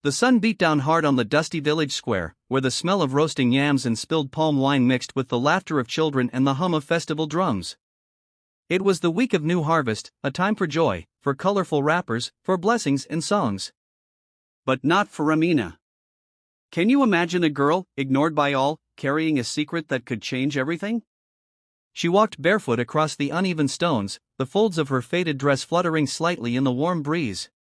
The sun beat down hard on the dusty village square, where the smell of roasting yams and spilled palm wine mixed with the laughter of children and the hum of festival drums. It was the week of new harvest, a time for joy, for colorful wrappers, for blessings and songs. But not for Amina. Can you imagine a girl, ignored by all, carrying a secret that could change everything? She walked barefoot across the uneven stones, the folds of her faded dress fluttering slightly in the warm breeze.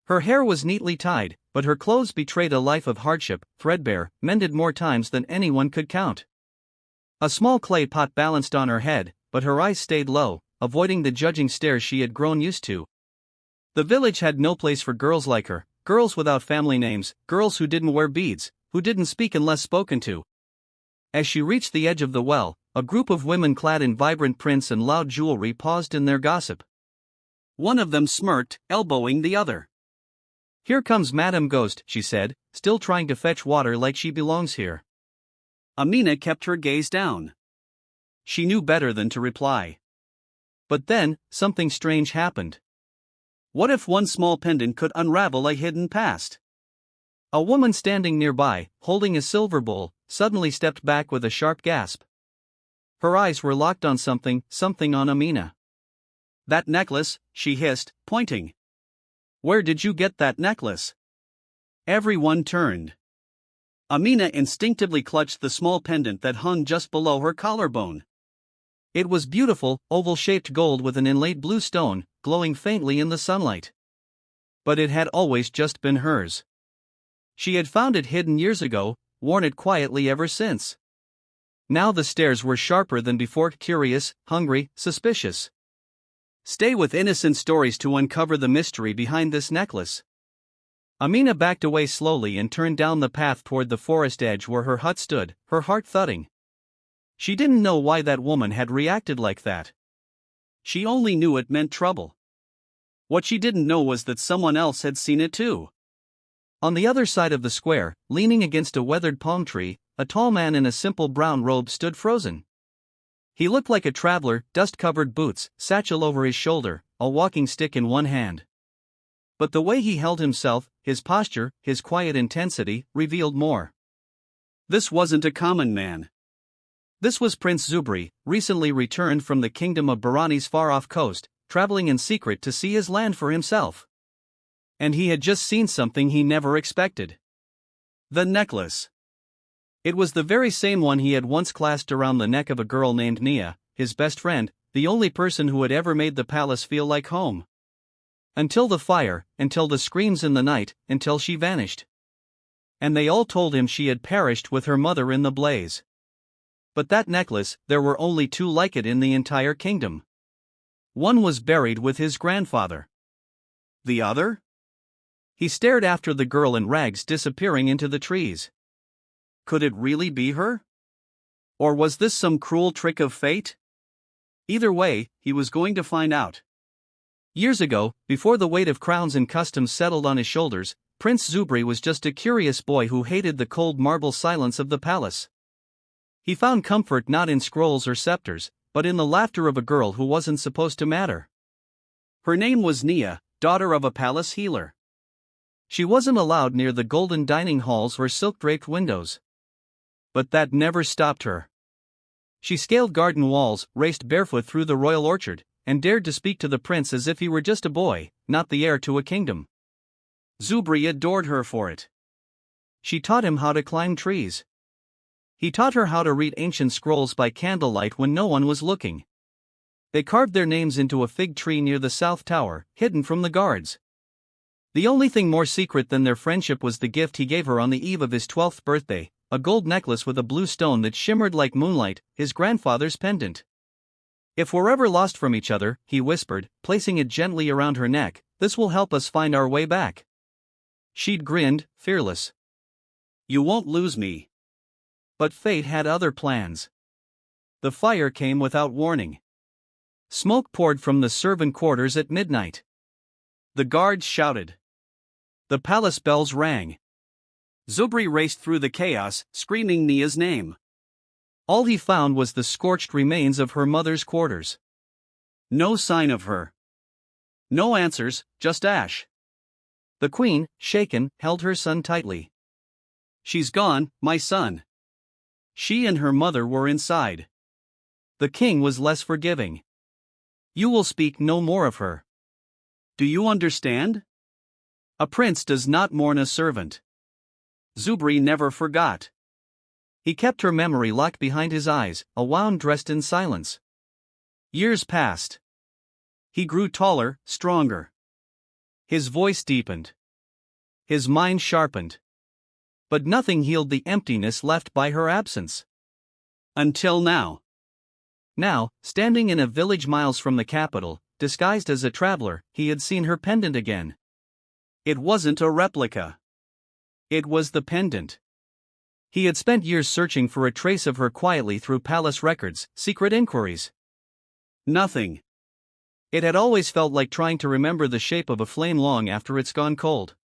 Her hair was neatly tied, but her clothes betrayed a life of hardship, threadbare, mended more times than anyone could count. A small clay pot balanced on her head, but her eyes stayed low, avoiding the judging stares she had grown used to. The village had no place for girls like her, girls without family names, girls who didn't wear beads, who didn't speak unless spoken to. As she reached the edge of the well, a group of women clad in vibrant prints and loud jewelry paused in their gossip. One of them smirked, elbowing the other. "Here comes Madame Ghost," she said, still trying to fetch water like she belongs here. Amina kept her gaze down. She knew better than to reply. But then, something strange happened. What if one small pendant could unravel a hidden past? A woman standing nearby, holding a silver bowl, suddenly stepped back with a sharp gasp. Her eyes were locked on something on Amina. "That necklace," she hissed, pointing. "Where did you get that necklace?" Everyone turned. Amina instinctively clutched the small pendant that hung just below her collarbone. It was beautiful, oval-shaped gold with an inlaid blue stone, glowing faintly in the sunlight. But it had always just been hers. She had found it hidden years ago, worn it quietly ever since. Now the stares were sharper than before, curious, hungry, suspicious. Stay with innocent stories to uncover the mystery behind this necklace. Amina backed away slowly and turned down the path toward the forest edge where her hut stood, her heart thudding. She didn't know why that woman had reacted like that. She only knew it meant trouble. What she didn't know was that someone else had seen it too. On the other side of the square, leaning against a weathered palm tree, a tall man in a simple brown robe stood frozen. He looked like a traveler, dust-covered boots, satchel over his shoulder, a walking stick in one hand. But the way he held himself, his posture, his quiet intensity, revealed more. This wasn't a common man. This was Prince Zubri, recently returned from the kingdom of Barani's far-off coast, traveling in secret to see his land for himself. And he had just seen something he never expected. The necklace. It was the very same one he had once clasped around the neck of a girl named Nia, his best friend, the only person who had ever made the palace feel like home. Until the fire, until the screams in the night, until she vanished. And they all told him she had perished with her mother in the blaze. But that necklace, there were only two like it in the entire kingdom. One was buried with his grandfather. The other? He stared after the girl in rags disappearing into the trees. Could it really be her? Or was this some cruel trick of fate? Either way, he was going to find out. Years ago, before the weight of crowns and customs settled on his shoulders, Prince Zubri was just a curious boy who hated the cold marble silence of the palace. He found comfort not in scrolls or scepters, but in the laughter of a girl who wasn't supposed to matter. Her name was Nia, daughter of a palace healer. She wasn't allowed near the golden dining halls or silk-draped windows. But that never stopped her. She scaled garden walls, raced barefoot through the royal orchard, and dared to speak to the prince as if he were just a boy, not the heir to a kingdom. Zubri adored her for it. She taught him how to climb trees. He taught her how to read ancient scrolls by candlelight when no one was looking. They carved their names into a fig tree near the South Tower, hidden from the guards. The only thing more secret than their friendship was the gift he gave her on the eve of his 12th birthday, a gold necklace with a blue stone that shimmered like moonlight, his grandfather's pendant. "If we're ever lost from each other," he whispered, placing it gently around her neck, "this will help us find our way back." She'd grinned, fearless. "You won't lose me." But fate had other plans. The fire came without warning. Smoke poured from the servant quarters at midnight. The guards shouted. The palace bells rang. Zubri raced through the chaos, screaming Nia's name. All he found was the scorched remains of her mother's quarters. No sign of her. No answers, just ash. The queen, shaken, held her son tightly. "She's gone, my son." She and her mother were inside. The king was less forgiving. "You will speak no more of her. Do you understand? A prince does not mourn a servant." Zubri never forgot. He kept her memory locked behind his eyes, a wound dressed in silence. Years passed. He grew taller, stronger. His voice deepened. His mind sharpened. But nothing healed the emptiness left by her absence. Until now. Now, standing in a village miles from the capital, disguised as a traveler, he had seen her pendant again. It wasn't a replica. It was the pendant. He had spent years searching for a trace of her quietly through palace records, secret inquiries. Nothing. It had always felt like trying to remember the shape of a flame long after it's gone cold.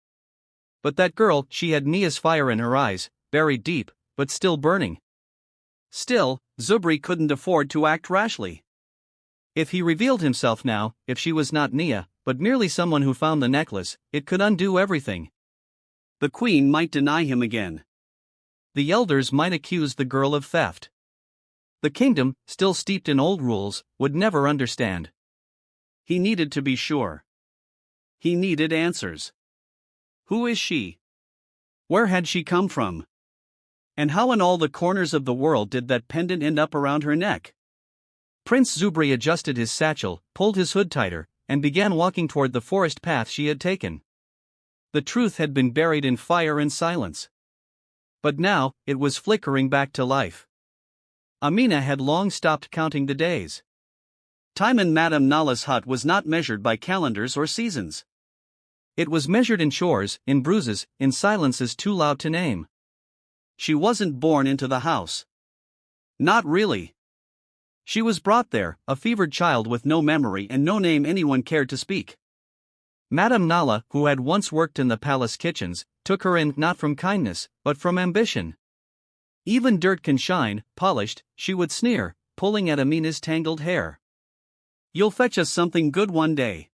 But that girl, she had Nia's fire in her eyes, buried deep, but still burning. Still, Zubri couldn't afford to act rashly. If he revealed himself now, if she was not Nia, but merely someone who found the necklace, it could undo everything. The queen might deny him again. The elders might accuse the girl of theft. The kingdom, still steeped in old rules, would never understand. He needed to be sure. He needed answers. Who is she? Where had she come from? And how in all the corners of the world did that pendant end up around her neck? Prince Zubri adjusted his satchel, pulled his hood tighter, and began walking toward the forest path she had taken. The truth had been buried in fire and silence. But now, it was flickering back to life. Amina had long stopped counting the days. Time in Madame Nala's hut was not measured by calendars or seasons. It was measured in chores, in bruises, in silences too loud to name. She wasn't born into the house. Not really. She was brought there, a fevered child with no memory and no name anyone cared to speak. Madame Nala, who had once worked in the palace kitchens, took her in not from kindness, but from ambition. Even dirt can shine, polished, she would sneer, pulling at Amina's tangled hair. "You'll fetch us something good one day."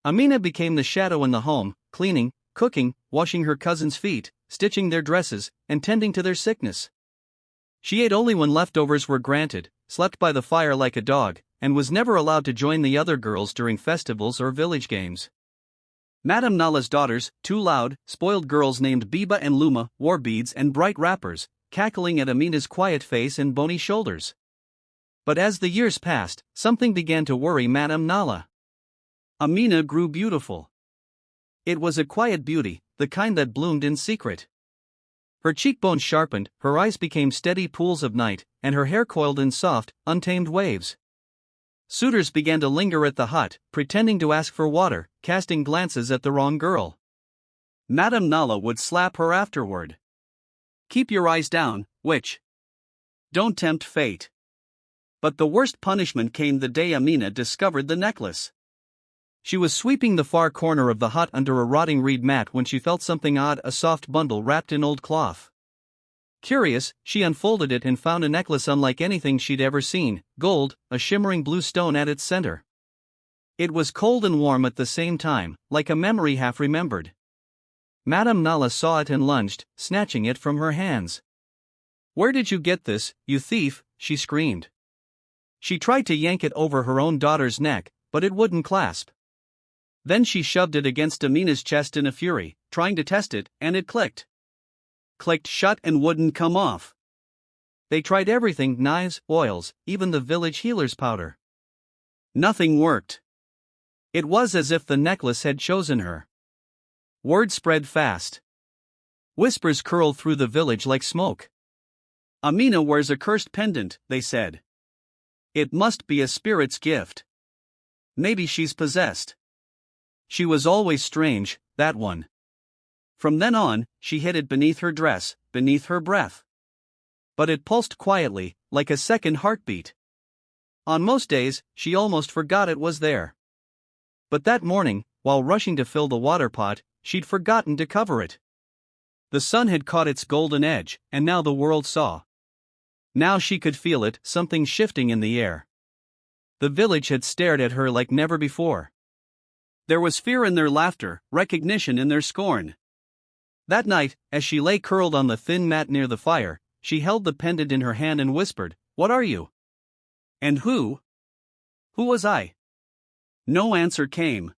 Amina became the shadow in the home, cleaning, cooking, washing her cousins' feet, stitching their dresses, and tending to their sickness. She ate only when leftovers were granted, slept by the fire like a dog, and was never allowed to join the other girls during festivals or village games. Madame Nala's daughters, two loud, spoiled girls named Biba and Luma, wore beads and bright wrappers, cackling at Amina's quiet face and bony shoulders. But as the years passed, something began to worry Madame Nala. Amina grew beautiful. It was a quiet beauty, the kind that bloomed in secret. Her cheekbones sharpened, her eyes became steady pools of night, and her hair coiled in soft, untamed waves. Suitors began to linger at the hut, pretending to ask for water, casting glances at the wrong girl. Madame Nala would slap her afterward. "Keep your eyes down, witch. Don't tempt fate." But the worst punishment came the day Amina discovered the necklace. She was sweeping the far corner of the hut under a rotting reed mat when she felt something odd, a soft bundle wrapped in old cloth. Curious, she unfolded it and found a necklace unlike anything she'd ever seen, gold, a shimmering blue stone at its center. It was cold and warm at the same time, like a memory half remembered. Madame Nala saw it and lunged, snatching it from her hands. "Where did you get this, you thief?" she screamed. She tried to yank it over her own daughter's neck, but it wouldn't clasp. Then she shoved it against Amina's chest in a fury, trying to test it, and it clicked. Clicked shut and wouldn't come off. They tried everything, knives, oils, even the village healer's powder. Nothing worked. It was as if the necklace had chosen her. Word spread fast. Whispers curled through the village like smoke. "Amina wears a cursed pendant," they said. "It must be a spirit's gift. Maybe she's possessed." She was always strange, that one. From then on, she hid it beneath her dress, beneath her breath. But it pulsed quietly, like a second heartbeat. On most days, she almost forgot it was there. But that morning, while rushing to fill the water pot, she'd forgotten to cover it. The sun had caught its golden edge, and now the world saw. Now she could feel it, something shifting in the air. The village had stared at her like never before. There was fear in their laughter, recognition in their scorn. That night, as she lay curled on the thin mat near the fire, she held the pendant in her hand and whispered, "What are you? And who? Who was I?" No answer came.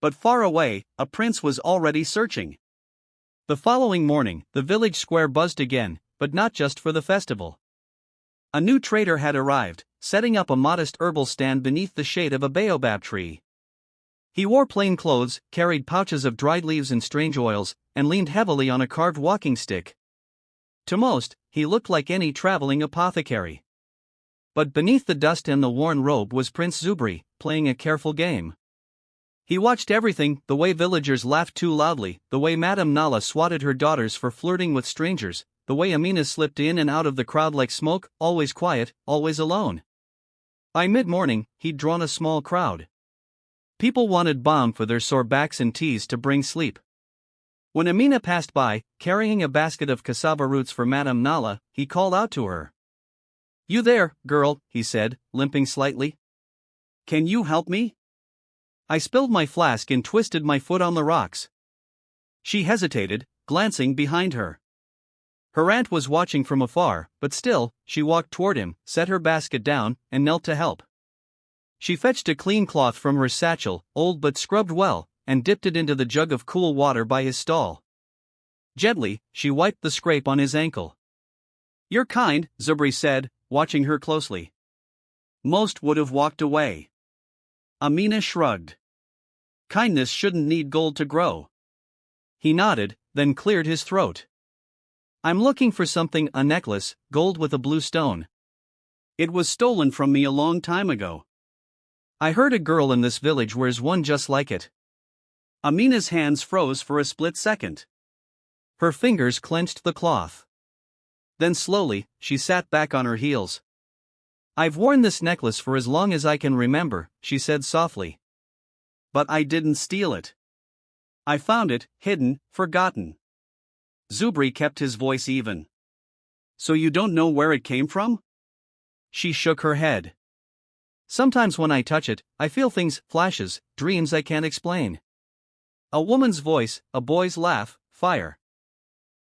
But far away, a prince was already searching. The following morning, the village square buzzed again, but not just for the festival. A new trader had arrived, setting up a modest herbal stand beneath the shade of a baobab tree. He wore plain clothes, carried pouches of dried leaves and strange oils, and leaned heavily on a carved walking stick. To most, he looked like any traveling apothecary. But beneath the dust and the worn robe was Prince Zubri, playing a careful game. He watched everything: the way villagers laughed too loudly, the way Madame Nala swatted her daughters for flirting with strangers, the way Amina slipped in and out of the crowd like smoke, always quiet, always alone. By mid-morning, he'd drawn a small crowd. People wanted balm for their sore backs and teas to bring sleep. When Amina passed by, carrying a basket of cassava roots for Madame Nala, he called out to her. "You there, girl," he said, limping slightly. "Can you help me? I spilled my flask and twisted my foot on the rocks." She hesitated, glancing behind her. Her aunt was watching from afar, but still, she walked toward him, set her basket down, and knelt to help. She fetched a clean cloth from her satchel, old but scrubbed well, and dipped it into the jug of cool water by his stall. Gently, she wiped the scrape on his ankle. "You're kind," Zubri said, watching her closely. "Most would have walked away." Amina shrugged. "Kindness shouldn't need gold to grow." He nodded, then cleared his throat. "I'm looking for something, a necklace, gold with a blue stone. It was stolen from me a long time ago. I heard a girl in this village wears one just like it." Amina's hands froze for a split second. Her fingers clenched the cloth. Then slowly, she sat back on her heels. "I've worn this necklace for as long as I can remember," she said softly. "But I didn't steal it. I found it, hidden, forgotten." Zubri kept his voice even. "So you don't know where it came from?" She shook her head. "Sometimes when I touch it, I feel things, flashes, dreams I can't explain. A woman's voice, a boy's laugh, fire.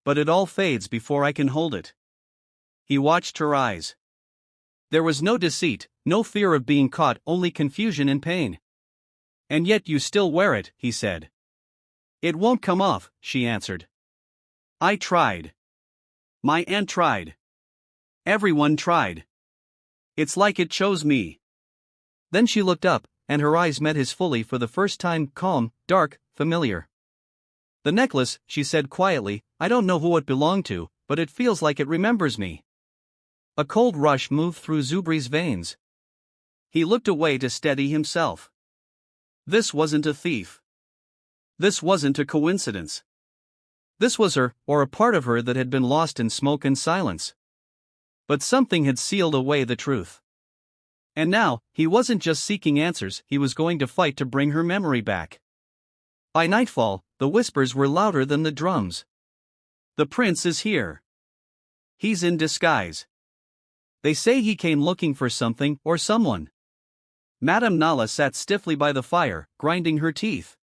But it all fades before I can hold it." He watched her eyes. There was no deceit, no fear of being caught, only confusion and pain. "And yet you still wear it," he said. "It won't come off," she answered. "I tried. My aunt tried. Everyone tried. It's like it chose me." Then she looked up, and her eyes met his fully for the first time, calm, dark, familiar. "The necklace," she said quietly, "I don't know who it belonged to, but it feels like it remembers me." A cold rush moved through Zubri's veins. He looked away to steady himself. This wasn't a thief. This wasn't a coincidence. This was her, or a part of her that had been lost in smoke and silence. But something had sealed away the truth. And now, he wasn't just seeking answers, he was going to fight to bring her memory back. By nightfall, the whispers were louder than the drums. "The prince is here. He's in disguise. They say he came looking for something or someone." Madame Nala sat stiffly by the fire, grinding her teeth.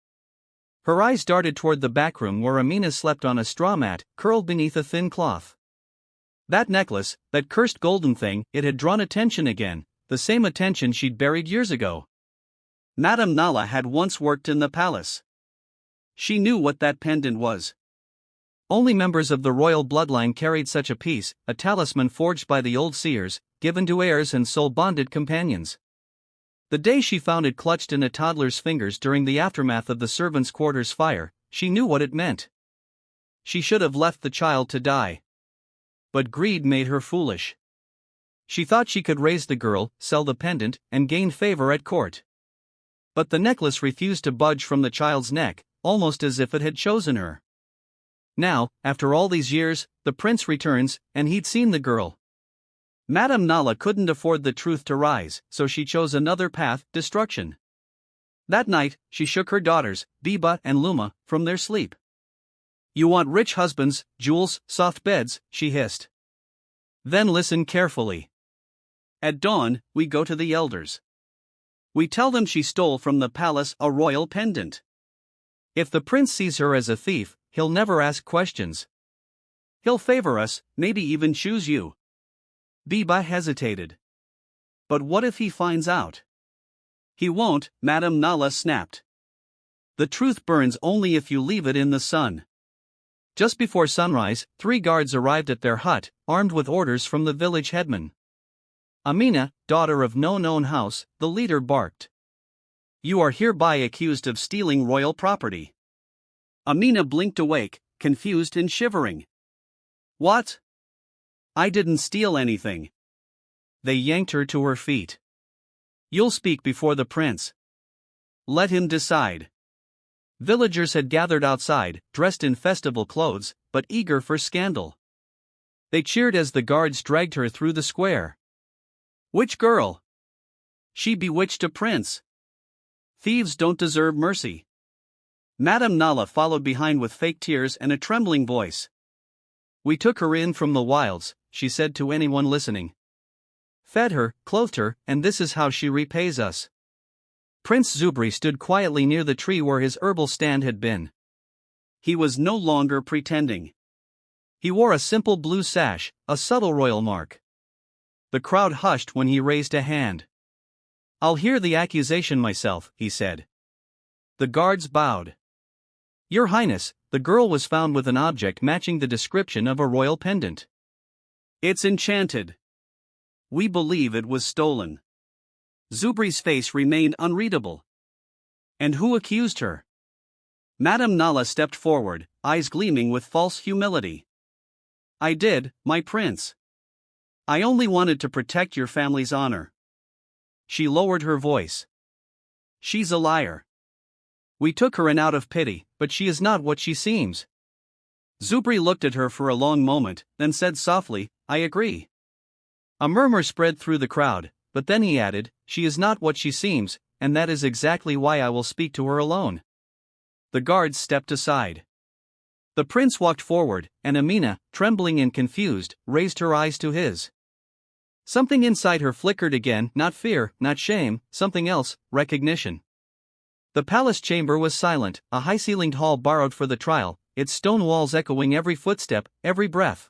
Her eyes darted toward the back room where Amina slept on a straw mat, curled beneath a thin cloth. That necklace, that cursed golden thing, it had drawn attention again, the same attention she'd buried years ago. Madame Nala had once worked in the palace. She knew what that pendant was. Only members of the royal bloodline carried such a piece, a talisman forged by the old seers, given to heirs and soul-bonded companions. The day she found it clutched in a toddler's fingers during the aftermath of the servants' quarters fire, she knew what it meant. She should have left the child to die. But greed made her foolish. She thought she could raise the girl, sell the pendant, and gain favor at court. But the necklace refused to budge from the child's neck, almost as if it had chosen her. Now, after all these years, the prince returns, and he'd seen the girl. Madame Nala couldn't afford the truth to rise, so she chose another path, destruction. That night, she shook her daughters, Biba and Luma, from their sleep. "You want rich husbands, jewels, soft beds," she hissed. "Then listen carefully. At dawn, we go to the elders. We tell them she stole from the palace a royal pendant. If the prince sees her as a thief, he'll never ask questions. He'll favor us, maybe even choose you. Biba hesitated. But what if he finds out? He won't, Madame Nala snapped. The truth burns only if you leave it in the sun. Just before sunrise, 3 guards arrived at their hut, armed with orders from the village headman. Amina, daughter of no known house, the leader barked. You are hereby accused of stealing royal property. Amina blinked awake, confused and shivering. What? I didn't steal anything. They yanked her to her feet. You'll speak before the prince. Let him decide. Villagers had gathered outside, dressed in festival clothes, but eager for scandal. They cheered as the guards dragged her through the square. Which girl? She bewitched a prince. Thieves don't deserve mercy. Madame Nala followed behind with fake tears and a trembling voice. We took her in from the wilds, she said to anyone listening. Fed her, clothed her, and this is how she repays us. Prince Zubri stood quietly near the tree where his herbal stand had been. He was no longer pretending. He wore a simple blue sash, a subtle royal mark. The crowd hushed when he raised a hand. I'll hear the accusation myself, he said. The guards bowed. Your Highness, the girl was found with an object matching the description of a royal pendant. It's enchanted. We believe it was stolen. Zubri's face remained unreadable. And who accused her? Madame Nala stepped forward, eyes gleaming with false humility. I did, my prince. I only wanted to protect your family's honor. She lowered her voice. She's a liar. We took her in out of pity, but she is not what she seems. Zubri looked at her for a long moment, then said softly, I agree. A murmur spread through the crowd, but then he added, she is not what she seems, and that is exactly why I will speak to her alone. The guards stepped aside. The prince walked forward, and Amina, trembling and confused, raised her eyes to his. Something inside her flickered again, not fear, not shame, something else, recognition. The palace chamber was silent, a high-ceilinged hall borrowed for the trial, its stone walls echoing every footstep, every breath.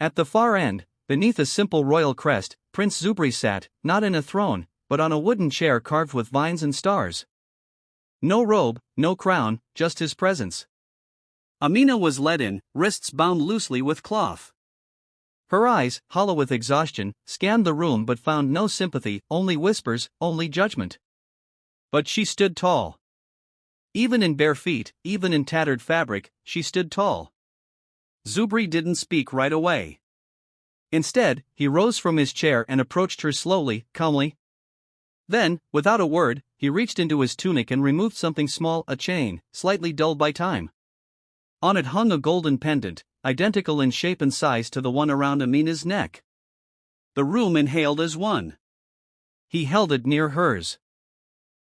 At the far end, beneath a simple royal crest, Prince Zubri sat, not in a throne, but on a wooden chair carved with vines and stars. No robe, no crown, just his presence. Amina was led in, wrists bound loosely with cloth. Her eyes, hollow with exhaustion, scanned the room but found no sympathy, only whispers, only judgment. But she stood tall. Even in bare feet, even in tattered fabric, she stood tall. Zubri didn't speak right away. Instead, he rose from his chair and approached her slowly, calmly. Then, without a word, he reached into his tunic and removed something small, a chain, slightly dulled by time. On it hung a golden pendant, identical in shape and size to the one around Amina's neck. The room inhaled as one. He held it near hers.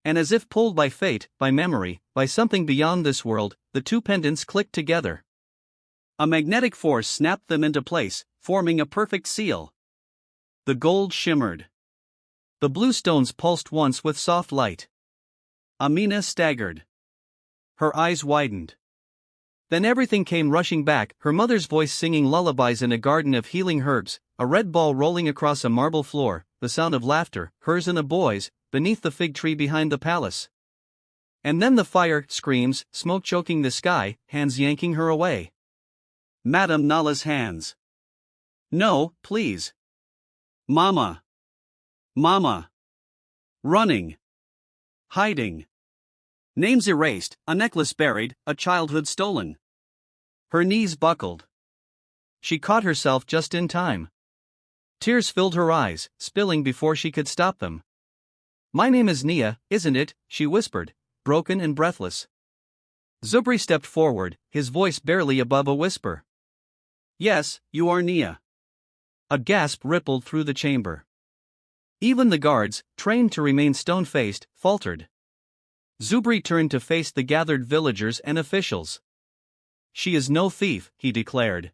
And as if pulled by fate, by memory, by something beyond this world, the 2 pendants clicked together. A magnetic force snapped them into place, forming a perfect seal. The gold shimmered. The blue stones pulsed once with soft light. Amina staggered. Her eyes widened. Then everything came rushing back, her mother's voice singing lullabies in a garden of healing herbs, a red ball rolling across a marble floor, the sound of laughter, hers and a boy's, beneath the fig tree behind the palace. And then the fire, screams, smoke choking the sky, hands yanking her away. Madame Nala's hands. No, please. Mama. Mama. Running. Hiding. Names erased, a necklace buried, a childhood stolen. Her knees buckled. She caught herself just in time. Tears filled her eyes, spilling before she could stop them. My name is Nia, isn't it? She whispered, broken and breathless. Zubri stepped forward, his voice barely above a whisper. Yes, you are Nia. A gasp rippled through the chamber. Even the guards, trained to remain stone-faced, faltered. Zubri turned to face the gathered villagers and officials. She is no thief, he declared.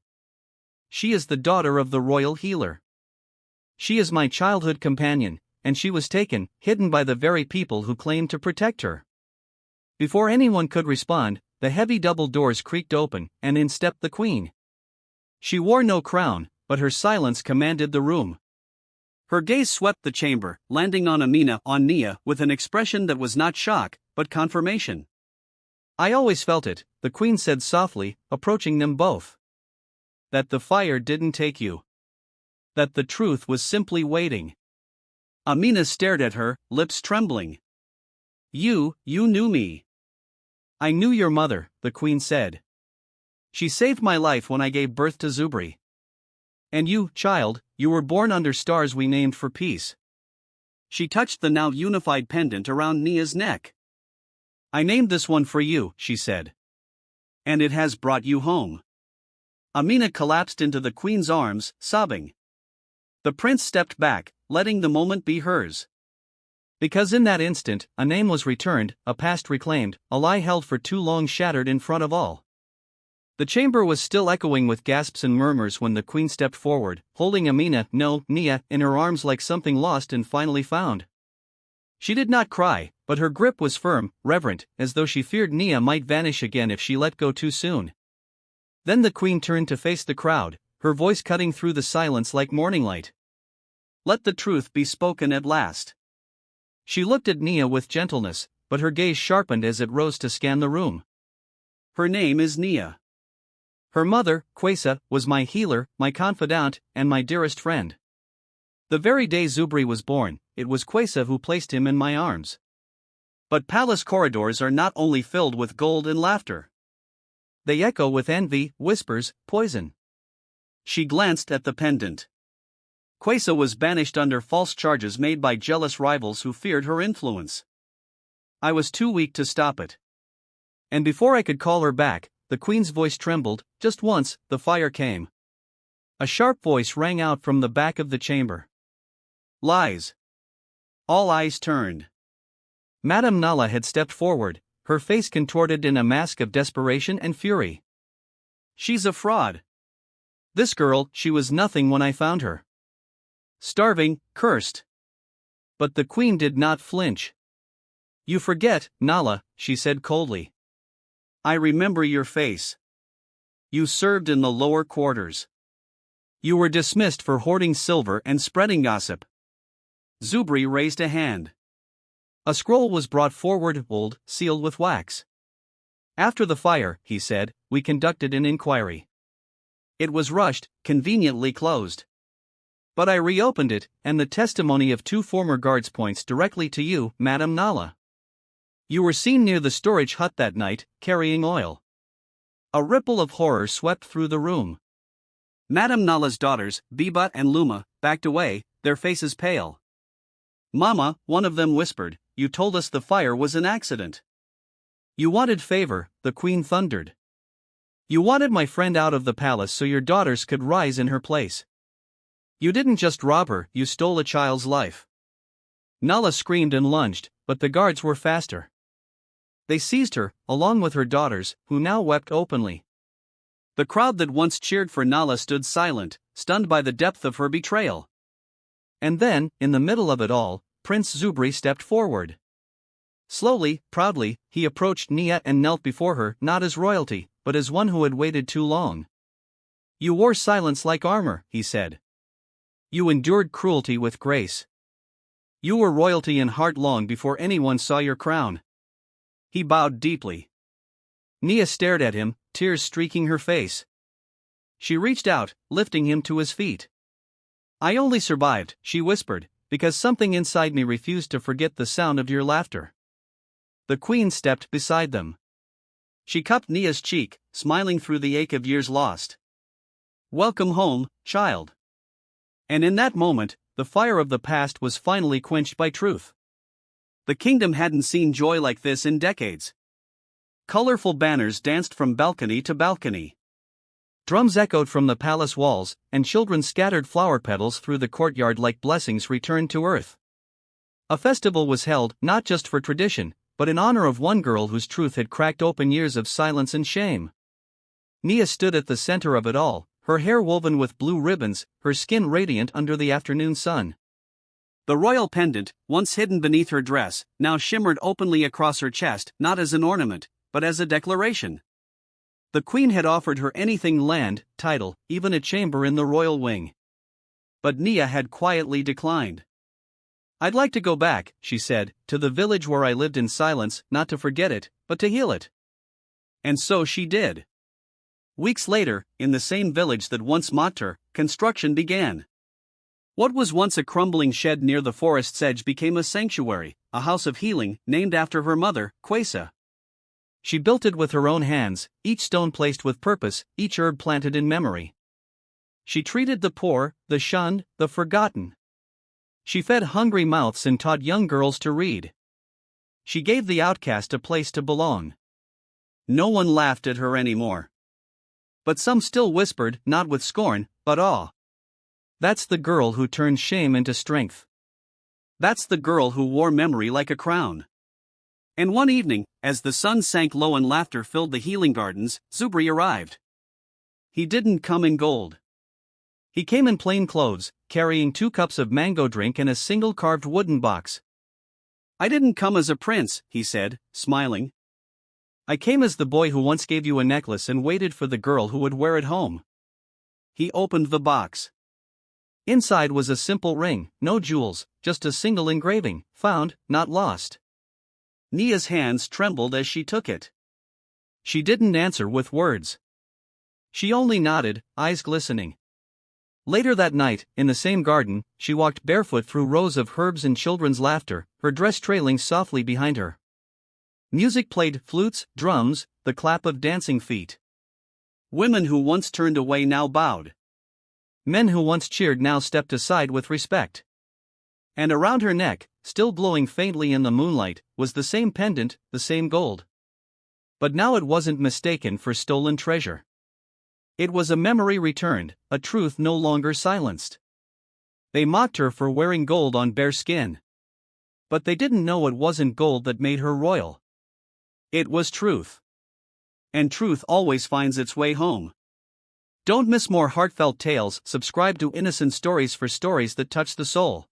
She is the daughter of the royal healer. She is my childhood companion, and she was taken, hidden by the very people who claimed to protect her. Before anyone could respond, the heavy double doors creaked open, and in stepped the queen. She wore no crown, but her silence commanded the room. Her gaze swept the chamber, landing on Nia with an expression that was not shock, but confirmation. "I always felt it," the queen said softly, approaching them both. "That the fire didn't take you. That the truth was simply waiting." Amina stared at her, lips trembling. You knew me." "I knew your mother," the queen said. "She saved my life when I gave birth to Zubri. And you, child, you were born under stars we named for peace." She touched the now unified pendant around Nia's neck. "I named this one for you," she said. "And it has brought you home." Amina collapsed into the queen's arms, sobbing. The prince stepped back, letting the moment be hers. Because in that instant, a name was returned, a past reclaimed, a lie held for too long shattered in front of all. The chamber was still echoing with gasps and murmurs when the queen stepped forward, holding Nia, in her arms like something lost and finally found. She did not cry, but her grip was firm, reverent, as though she feared Nia might vanish again if she let go too soon. Then the queen turned to face the crowd, her voice cutting through the silence like morning light. "Let the truth be spoken at last." She looked at Nia with gentleness, but her gaze sharpened as it rose to scan the room. "Her name is Nia. Her mother, Quesa, was my healer, my confidant, and my dearest friend. The very day Zubri was born, it was Quesa who placed him in my arms. But palace corridors are not only filled with gold and laughter. They echo with envy, whispers, poison." She glanced at the pendant. Quesa was banished under false charges made by jealous rivals who feared her influence. I was too weak to stop it. And before I could call her back, the queen's voice trembled. Just once, the fire came. A sharp voice rang out from the back of the chamber. "Lies." All eyes turned. Madame Nala had stepped forward, her face contorted in a mask of desperation and fury. "She's a fraud. This girl, she was nothing when I found her. Starving, cursed." But the queen did not flinch. "You forget, Nala," she said coldly. "I remember your face. You served in the lower quarters. You were dismissed for hoarding silver and spreading gossip." Zubri raised a hand. A scroll was brought forward, old, sealed with wax. "After the fire," he said, "we conducted an inquiry. It was rushed, conveniently closed. But I reopened it, and the testimony of 2 former guards points directly to you, Madame Nala. You were seen near the storage hut that night, carrying oil." A ripple of horror swept through the room. Madame Nala's daughters, Biba and Luma, backed away, their faces pale. "Mama," one of them whispered, "you told us the fire was an accident." "You wanted favor," the queen thundered. "You wanted my friend out of the palace so your daughters could rise in her place. You didn't just rob her, you stole a child's life." Nala screamed and lunged, but the guards were faster. They seized her, along with her daughters, who now wept openly. The crowd that once cheered for Nala stood silent, stunned by the depth of her betrayal. And then, in the middle of it all, Prince Zubri stepped forward. Slowly, proudly, he approached Nia and knelt before her, not as royalty, but as one who had waited too long. "You wore silence like armor," he said. "You endured cruelty with grace. You were royalty in heart long before anyone saw your crown." He bowed deeply. Nia stared at him, tears streaking her face. She reached out, lifting him to his feet. "I only survived," she whispered, "because something inside me refused to forget the sound of your laughter." The queen stepped beside them. She cupped Nia's cheek, smiling through the ache of years lost. "Welcome home, child." And in that moment, the fire of the past was finally quenched by truth. The kingdom hadn't seen joy like this in decades. Colorful banners danced from balcony to balcony. Drums echoed from the palace walls, and children scattered flower petals through the courtyard like blessings returned to earth. A festival was held, not just for tradition, but in honor of one girl whose truth had cracked open years of silence and shame. Nia stood at the center of it all, her hair woven with blue ribbons, her skin radiant under the afternoon sun. The royal pendant, once hidden beneath her dress, now shimmered openly across her chest, not as an ornament, but as a declaration. The queen had offered her anything: land, title, even a chamber in the royal wing. But Nia had quietly declined. "I'd like to go back," she said, "to the village where I lived in silence, not to forget it, but to heal it." And so she did. Weeks later, in the same village that once mocked her, construction began. What was once a crumbling shed near the forest's edge became a sanctuary, a house of healing, named after her mother, Quesa. She built it with her own hands, each stone placed with purpose, each herb planted in memory. She treated the poor, the shunned, the forgotten. She fed hungry mouths and taught young girls to read. She gave the outcast a place to belong. No one laughed at her anymore. But some still whispered, not with scorn, but awe. "That's the girl who turned shame into strength. That's the girl who wore memory like a crown." And one evening, as the sun sank low and laughter filled the healing gardens, Zubri arrived. He didn't come in gold. He came in plain clothes, carrying 2 cups of mango drink and a single carved wooden box. "I didn't come as a prince," he said, smiling. "I came as the boy who once gave you a necklace and waited for the girl who would wear it home." He opened the box. Inside was a simple ring, no jewels, just a single engraving: "Found, not lost." Nia's hands trembled as she took it. She didn't answer with words. She only nodded, eyes glistening. Later that night, in the same garden, she walked barefoot through rows of herbs and children's laughter, her dress trailing softly behind her. Music played: flutes, drums, the clap of dancing feet. Women who once turned away now bowed. Men who once cheered now stepped aside with respect. And around her neck, still glowing faintly in the moonlight, was the same pendant, the same gold. But now it wasn't mistaken for stolen treasure. It was a memory returned, a truth no longer silenced. They mocked her for wearing gold on bare skin. But they didn't know it wasn't gold that made her royal. It was truth. And truth always finds its way home. Don't miss more heartfelt tales. Subscribe to Innocent Stories for stories that touch the soul.